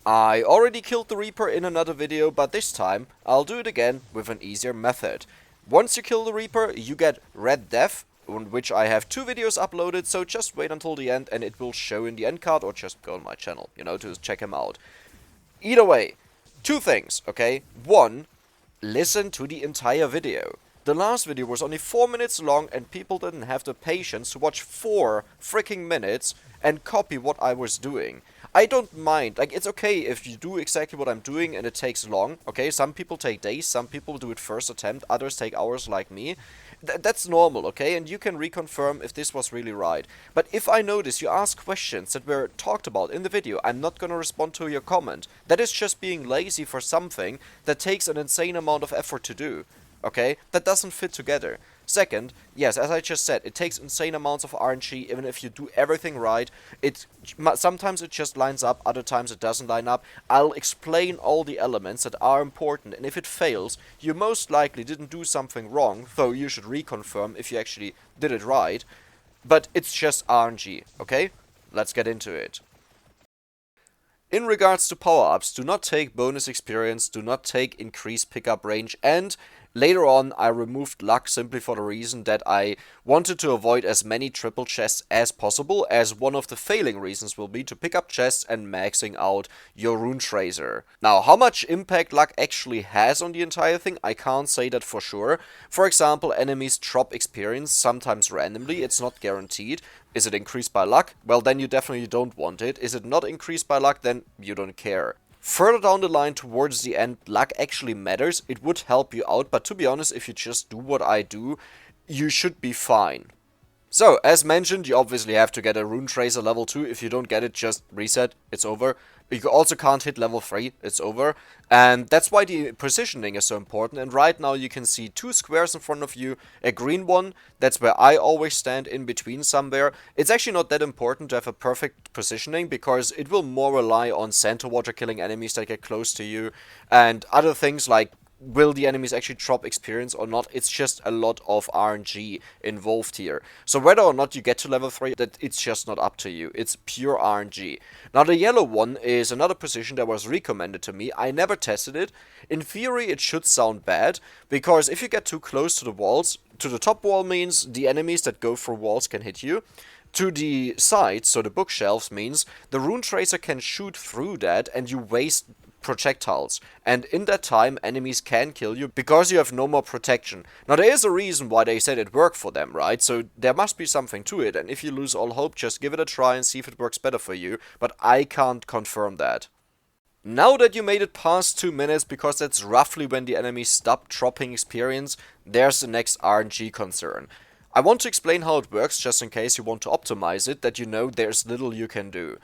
I already killed the Reaper in another video, but this time I'll do it again with an easier method. Once you kill the Reaper, you get Red Death, on which I have 2 videos uploaded, so just wait until the end and it will show in the end card, or just go on my channel, to check them out. Either way, 2 things, okay? 1, listen to the entire video. The last video was only 4 minutes long and people didn't have the patience to watch 4 freaking minutes and copy what I was doing. I don't mind, like, it's okay if you do exactly what I'm doing and it takes long, okay? Some people take days, some people do it first attempt, others take hours like me. That's normal, okay? And you can reconfirm if this was really right. But if I notice you ask questions that were talked about in the video, I'm not gonna respond to your comment. That is just being lazy for something that takes an insane amount of effort to do. Okay? That doesn't fit together. Second, yes, as I just said, it takes insane amounts of RNG, even if you do everything right. Sometimes it just lines up, other times it doesn't line up. I'll explain all the elements that are important, and if it fails, you most likely didn't do something wrong, though you should reconfirm if you actually did it right. But it's just RNG, okay? Let's get into it. In regards to power-ups, do not take bonus experience, do not take increased pickup range, and later on I removed luck simply for the reason that I wanted to avoid as many triple chests as possible, as one of the failing reasons will be to pick up chests and maxing out your rune tracer. Now, how much impact luck actually has on the entire thing, I can't say that for sure. For example, enemies drop experience, sometimes randomly, it's not guaranteed. Is it increased by luck? Well, then you definitely don't want it. Is it not increased by luck? Then you don't care. Further down the line towards the end, luck actually matters. It would help you out, but to be honest, if you just do what I do, you should be fine. So, as mentioned, you obviously have to get a rune tracer level 2. If you don't get it, just reset, it's over. You also can't hit level 3, it's over. And that's why the positioning is so important. And right now you can see 2 squares in front of you, a green one, that's where I always stand in between somewhere. It's actually not that important to have a perfect positioning, because it will more rely on center water killing enemies that get close to you, and other things like will the enemies actually drop experience or not. It's just a lot of RNG involved here. So whether or not you get to level 3, it's just not up to you. It's pure RNG. Now the yellow one is another position that was recommended to me. I never tested it. In theory it should sound bad, because if you get too close to the walls, to the top wall means the enemies that go through walls can hit you. To the sides, so the bookshelves, means the rune tracer can shoot through that and you waste projectiles, and in that time enemies can kill you because you have no more protection. Now there is a reason why they said it worked for them, right? So there must be something to it, and if you lose all hope, just give it a try and see if it works better for you, but I can't confirm that. Now that you made it past 2 minutes, because that's roughly when the enemies stop dropping experience, there's the next RNG concern. I want to explain how it works, just in case you want to optimize it, that you know there's little you can do.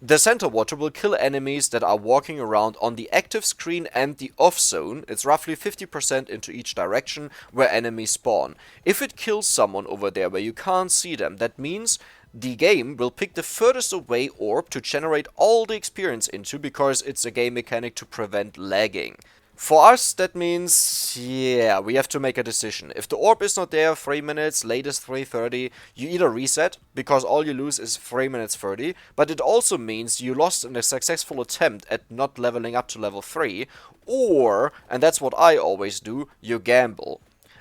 The center water will kill enemies that are walking around on the active screen and the off zone. It's roughly 50% into each direction where enemies spawn. If it kills someone over there where you can't see them, that means the game will pick the furthest away orb to generate all the experience into, because it's a game mechanic to prevent lagging. For us, that means, yeah, we have to make a decision. If the orb is not there 3 minutes, latest 3:30, you either reset, because all you lose is 3 minutes 30, but it also means you lost in a successful attempt at not leveling up to level 3, or, and that's what I always do, you gamble.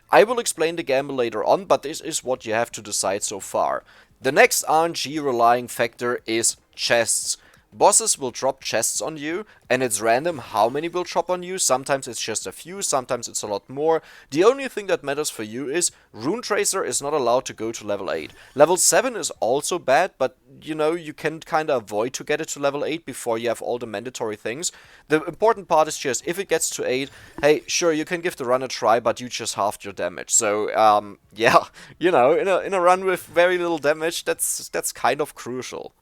I will explain the gamble later on, but this is what you have to decide so far. The next RNG relying factor is chests. Bosses will drop chests on you, and it's random how many will drop on you. Sometimes it's just a few, sometimes it's a lot more. The only thing that matters for you is Rune Tracer is not allowed to go to level 8. Level 7 is also bad, but you can kinda avoid to get it to level 8 before you have all the mandatory things. The important part is just, if it gets to 8, hey, sure, you can give the run a try, but you just halved your damage. So, yeah, in a run with very little damage, that's kind of crucial.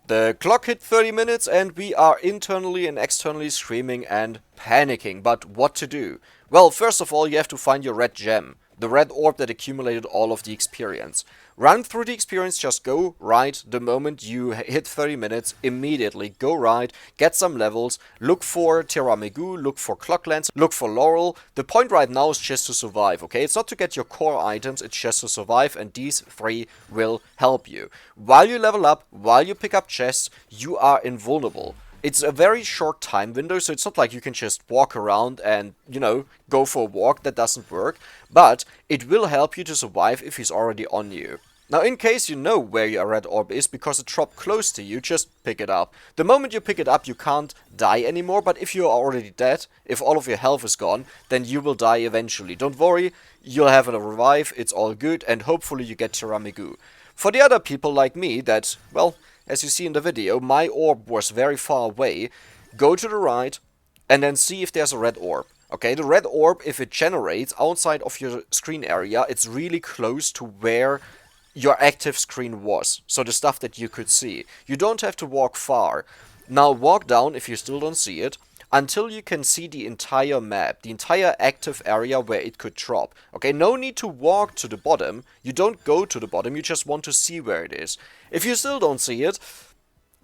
The clock hit 30 minutes and we are internally and externally screaming and panicking, but what to do? Well, first of all, you have to find your red gem, the red orb that accumulated all of the experience. Run through the experience, just go right the moment you hit 30 minutes, immediately go right, get some levels, look for Tiramigu, look for Clocklands, look for Laurel. The point right now is just to survive, okay? It's not to get your core items, it's just to survive, and these 3 will help you. While you level up, while you pick up chests, you are invulnerable. it's a very short time window, so it's not like you can just walk around and, go for a walk. That doesn't work. But it will help you to survive if he's already on you. Now, in case you know where your red orb is because it dropped close to you, just pick it up. The moment you pick it up, you can't die anymore, but if you're already dead, if all of your health is gone, then you will die eventually. Don't worry, you'll have a revive, it's all good, and hopefully you get Tiramisu. For the other people like me that, well, as you see in the video, my orb was very far away, go to the right, and then see if there's a red orb. Okay, the red orb, if it generates outside of your screen area, it's really close to where your active screen was, so the stuff that you could see. You don't have to walk far. Now walk down, if you still don't see it, until you can see the entire map, the entire active area where it could drop. Okay, no need to walk to the bottom. You don't go to the bottom, you just want to see where it is. If you still don't see it,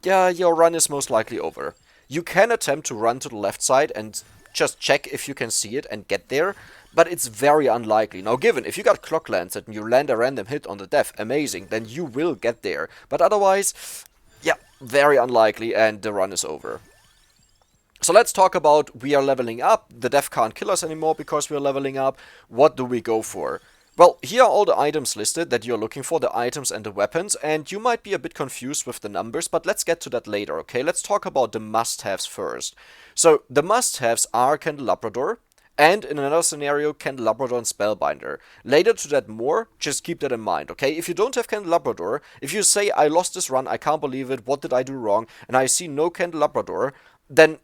yeah, your run is most likely over. You can attempt to run to the left side and just check if you can see it and get there, but it's very unlikely. Now given, if you got Clock Lancet and you land a random hit on the dev, amazing, then you will get there. But otherwise, yeah, very unlikely and the run is over. So let's talk about, we are leveling up, the dev can't kill us anymore because we are leveling up. What do we go for? Well, here are all the items listed that you're looking for, the items and the weapons, and you might be a bit confused with the numbers, but let's get to that later, okay? Let's talk about the must-haves first. So, the must-haves are Candelabrador, and in another scenario, Candelabrador and Spellbinder. Later to that more, just keep that in mind, okay? If you don't have Candelabrador, if you say, I lost this run, I can't believe it, what did I do wrong, and I see no Candelabrador, then,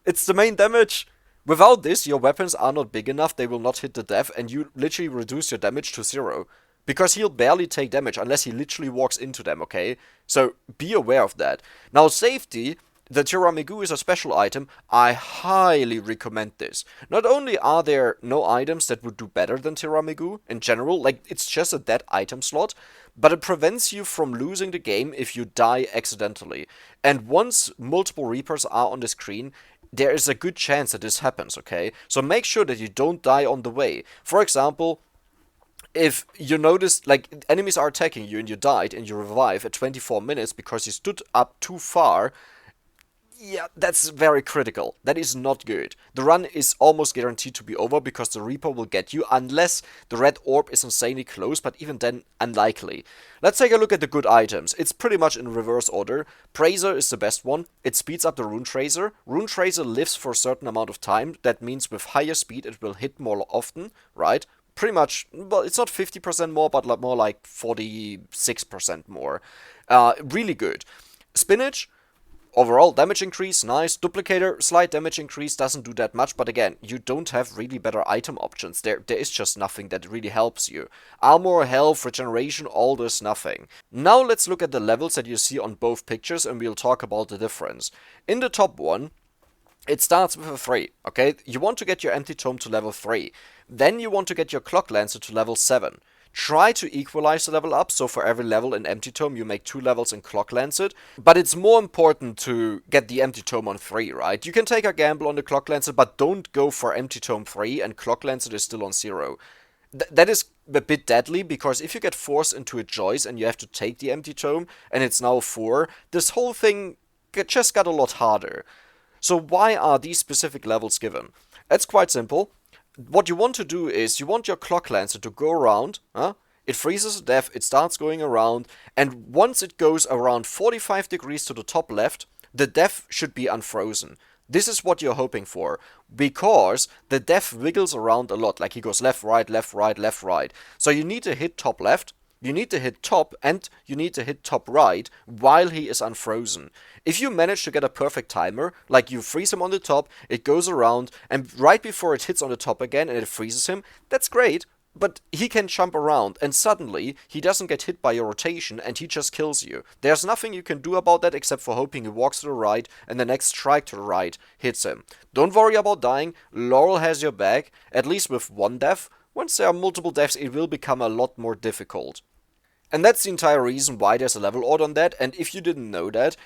it's the main damage. Without this, your weapons are not big enough, they will not hit the dev, and you literally reduce your damage to 0. Because he'll barely take damage unless he literally walks into them, okay? So, be aware of that. Now, safety, the Tiramisu is a special item. I highly recommend this. Not only are there no items that would do better than Tiramisu in general, like, it's just a dead item slot, but it prevents you from losing the game if you die accidentally. And once multiple Reapers are on the screen, there is a good chance that this happens, okay? So make sure that you don't die on the way. For example, if you notice, like, enemies are attacking you and you died and you revive at 24 minutes because you stood up too far, yeah, that's very critical. That is not good. The run is almost guaranteed to be over because the Reaper will get you unless the red orb is insanely close, but even then, unlikely. Let's take a look at the good items. It's pretty much in reverse order. Praiser is the best one. It speeds up the Rune Tracer. Rune Tracer lives for a certain amount of time. That means with higher speed it will hit more often, right? Pretty much, well, it's not 50% more, but more like 46% more. Really good. Spinach. Overall damage increase, nice. Duplicator, slight damage increase, doesn't do that much, but again, you don't have really better item options. There is just nothing that really helps you. Armor, health, regeneration, all this, nothing. Now let's look at the levels that you see on both pictures and we'll talk about the difference. In the top one, it starts with a 3, okay? You want to get your Anti-Tome to level 3. Then you want to get your Clock Lancer to level 7. Try to equalize the level up, so for every level in Empty Tome you make 2 levels in Clock Lancet, but it's more important to get the Empty Tome on 3, right? You can take a gamble on the Clock Lancet, but don't go for Empty Tome 3 and Clock Lancet is still on 0. That is a bit deadly, because if you get forced into a choice and you have to take the Empty Tome, and it's now 4, this whole thing just got a lot harder. So why are these specific levels given? It's quite simple. What you want to do is, you want your Clock Lancer to go around, it freezes the dev, it starts going around, and once it goes around 45 degrees to the top left, the dev should be unfrozen. This is what you're hoping for, because the dev wiggles around a lot, like he goes left, right, left, right, left, right. So you need to hit top left, you need to hit top, and you need to hit top right while he is unfrozen. If you manage to get a perfect timer, like you freeze him on the top, it goes around, and right before it hits on the top again and it freezes him, that's great, but he can jump around, and suddenly he doesn't get hit by your rotation and he just kills you. There's nothing you can do about that except for hoping he walks to the right and the next strike to the right hits him. Don't worry about dying, Laurel has your back, at least with one death. Once there are multiple deaths, it will become a lot more difficult. And that's the entire reason why there's a level order on that, and if you didn't know that,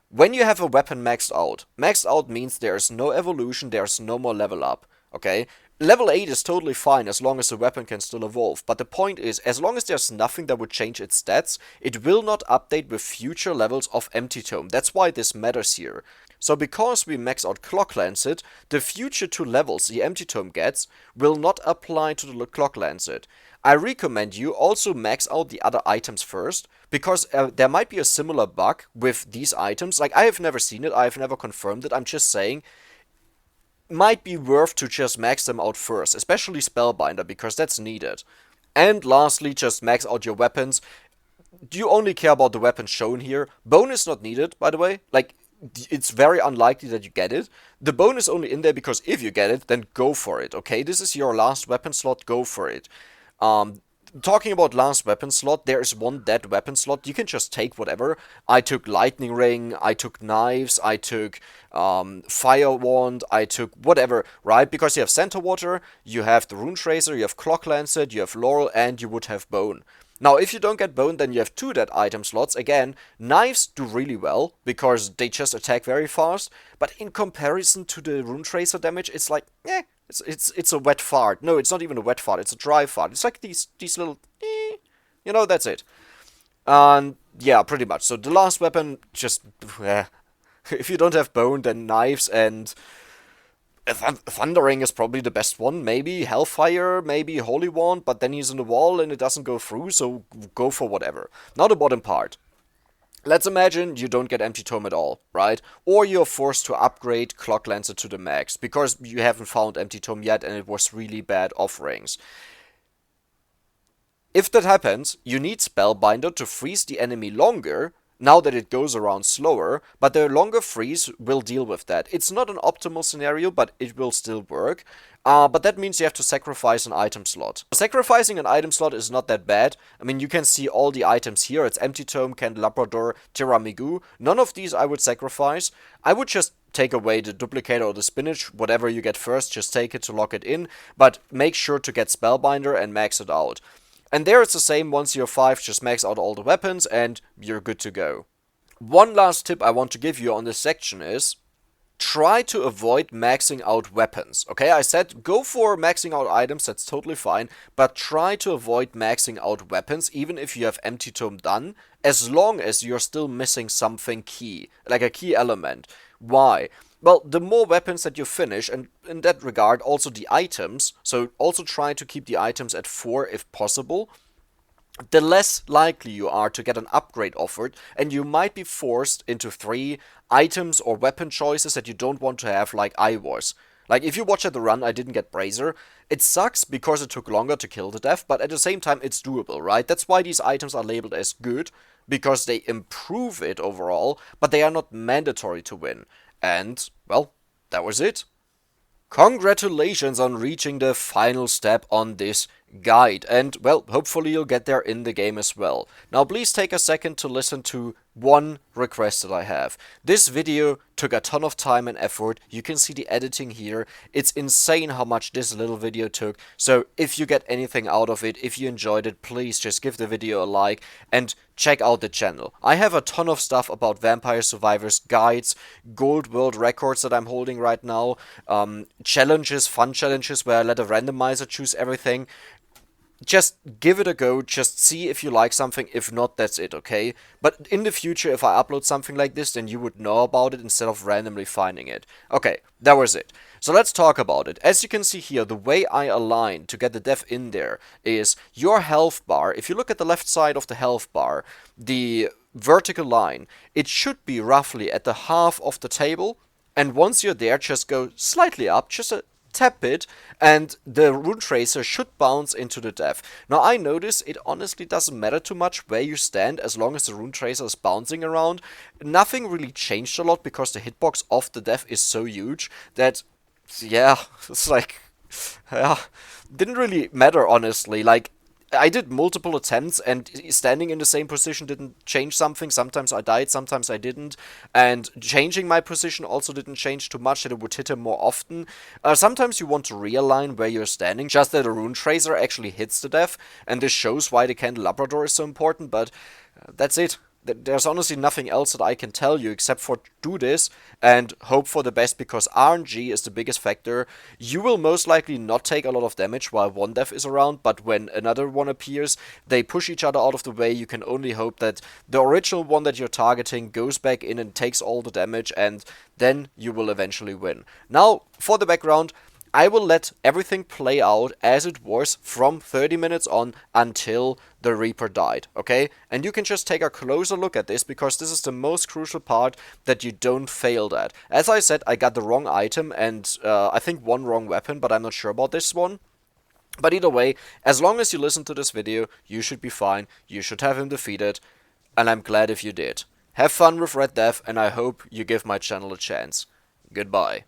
when you have a weapon maxed out means there's no evolution, there's no more level up, okay? Level 8 is totally fine as long as the weapon can still evolve, but the point is, as long as there's nothing that would change its stats, it will not update with future levels of Empty Tome. That's why this matters here. So because we max out Clock Lancet, the future 2 levels the Empty Tome gets will not apply to the Clock Lancet. I recommend you also max out the other items first, because there might be a similar bug with these items. Like, I have never seen it, I have never confirmed it, I'm just saying, might be worth to just max them out first, especially Spellbinder, because that's needed. And lastly, just max out your weapons. You only care about the weapons shown here. Bone is not needed, by the way. Like, it's very unlikely that you get it. The bone is only in there because if you get it, then go for it, okay? This is your last weapon slot, go for it. Talking about last weapon slot, there is one dead weapon slot. You can just take whatever. I took Lightning Ring, I took Knives, I took Fire Wand, I took whatever, right? Because you have Center Water, you have the Rune Tracer, you have Clock Lancet, you have Laurel, and you would have Bone. Now, if you don't get Bone, then you have 2 dead item slots. Again, Knives do really well, because they just attack very fast. But in comparison to the Rune Tracer damage, it's like, it's a wet fart. No, it's not even a wet fart, it's a dry fart. It's like these little, you know, that's it. And yeah, pretty much. So the last weapon, just, if you don't have Bone, then Knives and Thundering is probably the best one. Maybe Hellfire, maybe Holy Wand, but then he's in the wall and it doesn't go through, so go for whatever. Now the bottom part. Let's imagine you don't get Empty Tome at all, right? Or you're forced to upgrade Clock Lancer to the max, because you haven't found Empty Tome yet and it was really bad offerings. If that happens, you need Spellbinder to freeze the enemy longer, now that it goes around slower, but the longer freeze will deal with that. It's not an optimal scenario, but it will still work. But that means you have to sacrifice an item slot. Sacrificing an item slot is not that bad. I mean, you can see all the items here. It's Empty Tome, Candelabrador, Tiramigu. None of these I would sacrifice. I would just take away the duplicator or the spinach, whatever you get first, just take it to lock it in. But make sure to get Spellbinder and max it out. And there it's the same, once you're 5, just max out all the weapons and you're good to go. One last tip I want to give you on this section is, try to avoid maxing out weapons. Okay, I said go for maxing out items, that's totally fine, but try to avoid maxing out weapons, even if you have Empty Tome done, as long as you're still missing something key, like a key element. Why? Well, the more weapons that you finish, and in that regard also the items, so also try to keep the items at 4 if possible, the less likely you are to get an upgrade offered, and you might be forced into 3 items or weapon choices that you don't want to have, like I was. Like, if you watch at the run, I didn't get Brazier. It sucks because it took longer to kill the death, but at the same time it's doable, right? That's why these items are labeled as good, because they improve it overall, but they are not mandatory to win. And, well, that was it. Congratulations on reaching the final step on this guide, and, well, hopefully you'll get there in the game as well. Now please take a second to listen to one request that I have. This video took a ton of time and effort. You can see the editing here. It's insane how much this little video took. So if you get anything out of it, if you enjoyed it, please just give the video a like and check out the channel. I have a ton of stuff about Vampire Survivors, guides, gold world records that I'm holding right now, challenges, fun challenges where I let a randomizer choose everything. Just give it a go, just see if you like something, if not, that's it, okay? But in the future, if I upload something like this, then you would know about it instead of randomly finding it. Okay, that was it. So let's talk about it. As you can see here, the way I align to get the dev in there is your health bar. If you look at the left side of the health bar, the vertical line, it should be roughly at the half of the table. And once you're there, just go slightly up, just a tap it, and the Rune Tracer should bounce into the dev. Now I notice it honestly doesn't matter too much where you stand as long as the Rune Tracer is bouncing around. Nothing really changed a lot because the hitbox of the dev is so huge that, yeah, it's like, yeah, didn't really matter honestly. Like, I did multiple attempts and standing in the same position didn't change something. Sometimes I died, sometimes I didn't. And changing my position also didn't change too much, that it would hit him more often. Sometimes you want to realign where you're standing, just that a Rune Tracer actually hits the death. And this shows why the Candelabrador is so important, but that's it. there's honestly nothing else that I can tell you except for do this and hope for the best, because RNG is the biggest factor. You will most likely not take a lot of damage while one death is around, but when another one appears, they push each other out of the way. You can only hope that the original one that you're targeting goes back in and takes all the damage, and then you will eventually win. Now, for the background, I will let everything play out as it was from 30 minutes on until the Reaper died, okay? And you can just take a closer look at this, because this is the most crucial part that you don't fail at. As I said, I got the wrong item and I think one wrong weapon, but I'm not sure about this one. But either way, as long as you listen to this video, you should be fine, you should have him defeated, and I'm glad if you did. Have fun with Red Death, and I hope you give my channel a chance. Goodbye.